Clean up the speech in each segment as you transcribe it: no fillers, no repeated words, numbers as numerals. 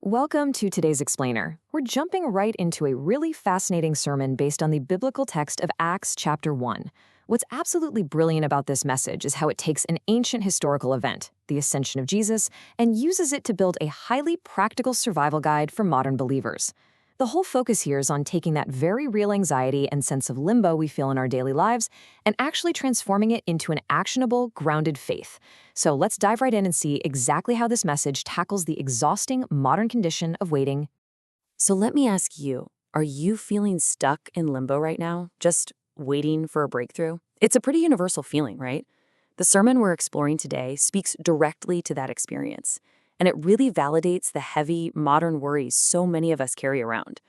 Welcome to today's Explainer. We're jumping right into a really fascinating sermon based on the biblical text of Acts chapter 1. What's absolutely brilliant about this message is how it takes an ancient historical event, the ascension of Jesus, and uses it to build a highly practical survival guide for modern believers. The whole focus here is on taking that very real anxiety and sense of limbo we feel in our daily lives and actually transforming it into an actionable, grounded faith. So let's dive right in and see exactly how this message tackles the exhausting modern condition of waiting. So let me ask you, are you feeling stuck in limbo right now, just waiting for a breakthrough? It's a pretty universal feeling, right? The sermon we're exploring today speaks directly to that experience, and it really validates the heavy, modern worries so many of us carry around.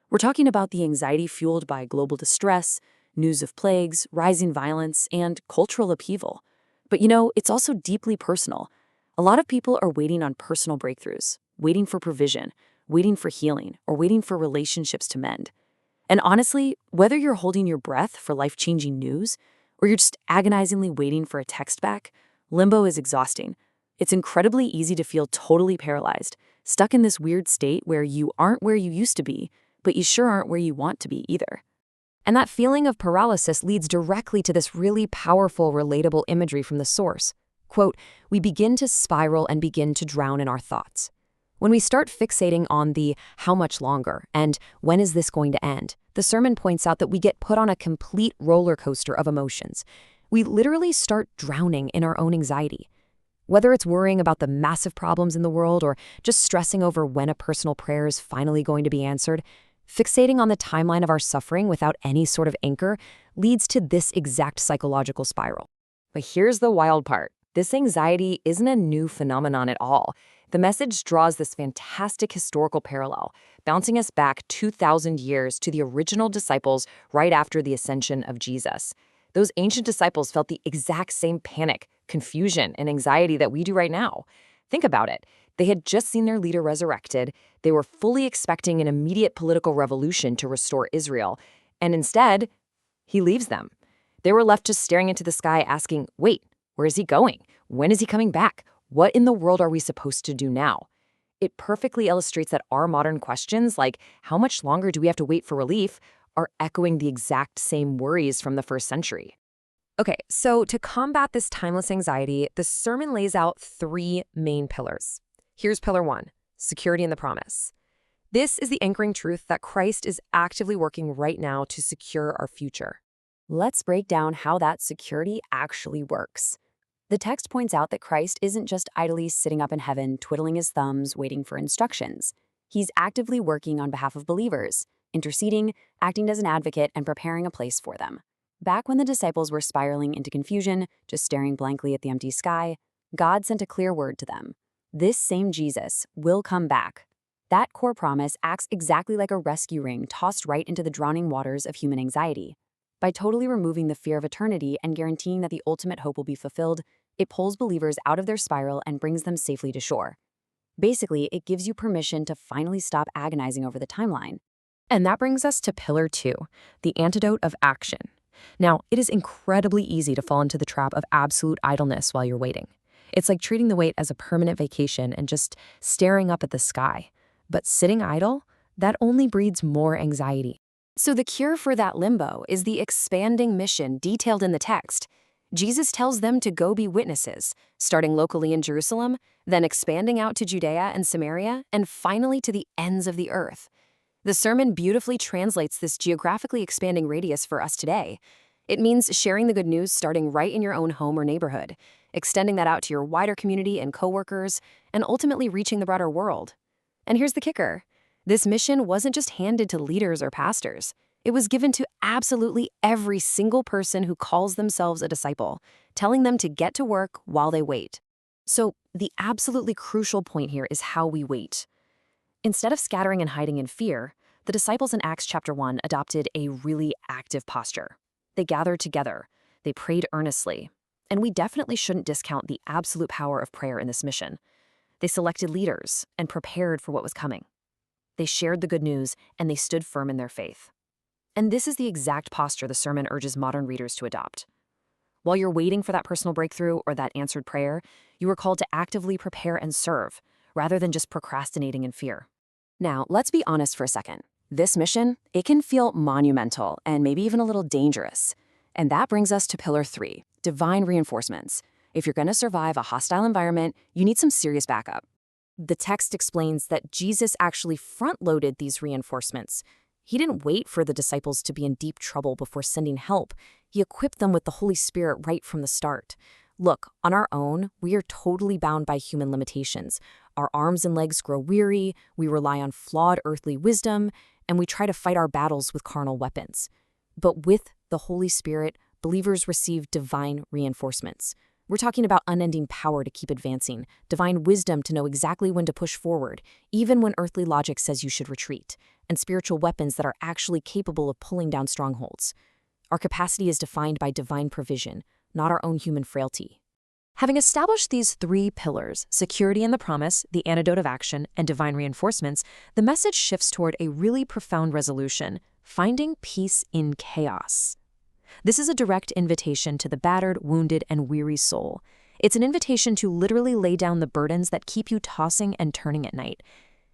We're talking about the anxiety fueled by global distress, news of plagues, rising violence, and cultural upheaval. But it's also deeply personal. A lot of people are waiting on personal breakthroughs, waiting for provision, waiting for healing, or waiting for relationships to mend. And honestly, whether you're holding your breath for life-changing news, or you're just agonizingly waiting for a text back, limbo is exhausting. It's incredibly easy to feel totally paralyzed, stuck in this weird state where you aren't where you used to be, but you sure aren't where you want to be either. And that feeling of paralysis leads directly to this really powerful, relatable imagery from the source. Quote, "We begin to spiral and begin to drown in our thoughts." When we start fixating on the how much longer and when is this going to end, the sermon points out that we get put on a complete roller coaster of emotions. We literally start drowning in our own anxiety. Whether it's worrying about the massive problems in the world or just stressing over when a personal prayer is finally going to be answered, fixating on the timeline of our suffering without any sort of anchor leads to this exact psychological spiral. But here's the wild part. This anxiety isn't a new phenomenon at all. The message draws this fantastic historical parallel, bouncing us back 2,000 years to the original disciples right after the ascension of Jesus. Those ancient disciples felt the exact same panic, confusion, and anxiety that we do right now. Think about it. They had just seen their leader resurrected. They were fully expecting an immediate political revolution to restore Israel. And instead, he leaves them. They were left just staring into the sky asking, wait, where is he going? When is he coming back? What in the world are we supposed to do now? It perfectly illustrates that our modern questions, like how much longer do we have to wait for relief, are echoing the exact same worries from the first century. Okay, so to combat this timeless anxiety, the sermon lays out three main pillars. Here's pillar one, security in the promise. This is the anchoring truth that Christ is actively working right now to secure our future. Let's break down how that security actually works. The text points out that Christ isn't just idly sitting up in heaven, twiddling his thumbs, waiting for instructions. He's actively working on behalf of believers, interceding, acting as an advocate, and preparing a place for them. Back when the disciples were spiraling into confusion, just staring blankly at the empty sky, God sent a clear word to them. This same Jesus will come back. That core promise acts exactly like a rescue ring tossed right into the drowning waters of human anxiety. By totally removing the fear of eternity and guaranteeing that the ultimate hope will be fulfilled, it pulls believers out of their spiral and brings them safely to shore. Basically, it gives you permission to finally stop agonizing over the timeline. And that brings us to pillar two, the antidote of action. Now, it is incredibly easy to fall into the trap of absolute idleness while you're waiting. It's like treating the wait as a permanent vacation and just staring up at the sky. But sitting idle, that only breeds more anxiety. So the cure for that limbo is the expanding mission detailed in the text. Jesus tells them to go be witnesses, starting locally in Jerusalem, then expanding out to Judea and Samaria, and finally to the ends of the earth. The sermon beautifully translates this geographically expanding radius for us today. It means sharing the good news starting right in your own home or neighborhood, extending that out to your wider community and coworkers, and ultimately reaching the broader world. And here's the kicker. This mission wasn't just handed to leaders or pastors. It was given to absolutely every single person who calls themselves a disciple, telling them to get to work while they wait. So the absolutely crucial point here is how we wait. Instead of scattering and hiding in fear, the disciples in Acts chapter 1 adopted a really active posture. They gathered together. They prayed earnestly. And we definitely shouldn't discount the absolute power of prayer in this mission. They selected leaders and prepared for what was coming. They shared the good news, and they stood firm in their faith. And this is the exact posture the sermon urges modern readers to adopt. While you're waiting for that personal breakthrough or that answered prayer, you are called to actively prepare and serve, rather than just procrastinating in fear. Now, let's be honest for a second. This mission, it can feel monumental and maybe even a little dangerous. And that brings us to Pillar 3, divine reinforcements. If you're going to survive a hostile environment, you need some serious backup. The text explains that Jesus actually front-loaded these reinforcements. He didn't wait for the disciples to be in deep trouble before sending help. He equipped them with the Holy Spirit right from the start. Look, on our own, we are totally bound by human limitations. Our arms and legs grow weary, we rely on flawed earthly wisdom, and we try to fight our battles with carnal weapons. But with the Holy Spirit, believers receive divine reinforcements. We're talking about unending power to keep advancing, divine wisdom to know exactly when to push forward, even when earthly logic says you should retreat, and spiritual weapons that are actually capable of pulling down strongholds. Our capacity is defined by divine provision, not our own human frailty. Having established these 3 pillars, security in the promise, the antidote of action, and divine reinforcements, the message shifts toward a really profound resolution: finding peace in chaos. This is a direct invitation to the battered, wounded, and weary soul. It's an invitation to literally lay down the burdens that keep you tossing and turning at night.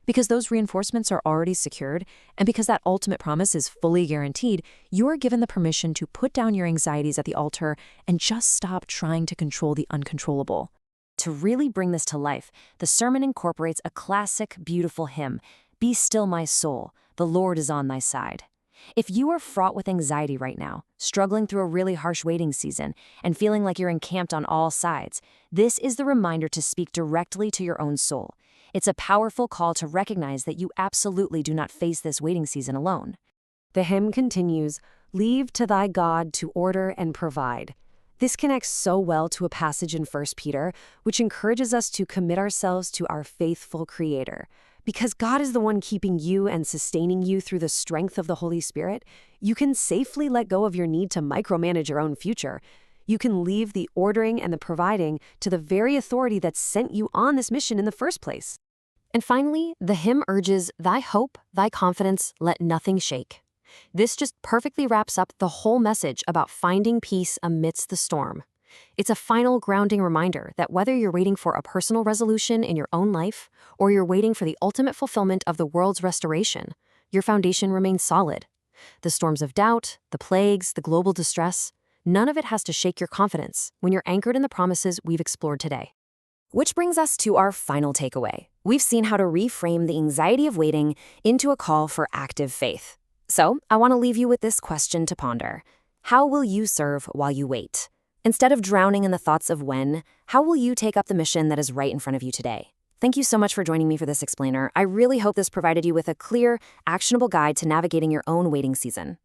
Because those reinforcements are already secured, and because that ultimate promise is fully guaranteed, you are given the permission to put down your anxieties at the altar and just stop trying to control the uncontrollable. To really bring this to life, the sermon incorporates a classic, beautiful hymn, "Be still my soul, the Lord is on thy side." If you are fraught with anxiety right now, struggling through a really harsh waiting season, and feeling like you're encamped on all sides, this is the reminder to speak directly to your own soul. It's a powerful call to recognize that you absolutely do not face this waiting season alone. The hymn continues, "Leave to thy God to order and provide." This connects so well to a passage in 1 Peter, which encourages us to commit ourselves to our faithful Creator. Because God is the one keeping you and sustaining you through the strength of the Holy Spirit, you can safely let go of your need to micromanage your own future. You can leave the ordering and the providing to the very authority that sent you on this mission in the first place. And finally, the hymn urges, "Thy hope, thy confidence, let nothing shake." This just perfectly wraps up the whole message about finding peace amidst the storm. It's a final grounding reminder that whether you're waiting for a personal resolution in your own life or you're waiting for the ultimate fulfillment of the world's restoration, your foundation remains solid. The storms of doubt, the plagues, the global distress, none of it has to shake your confidence when you're anchored in the promises we've explored today. Which brings us to our final takeaway. We've seen how to reframe the anxiety of waiting into a call for active faith. So, I want to leave you with this question to ponder. How will you serve while you wait? Instead of drowning in the thoughts of when, how will you take up the mission that is right in front of you today? Thank you so much for joining me for this explainer. I really hope this provided you with a clear, actionable guide to navigating your own waiting season.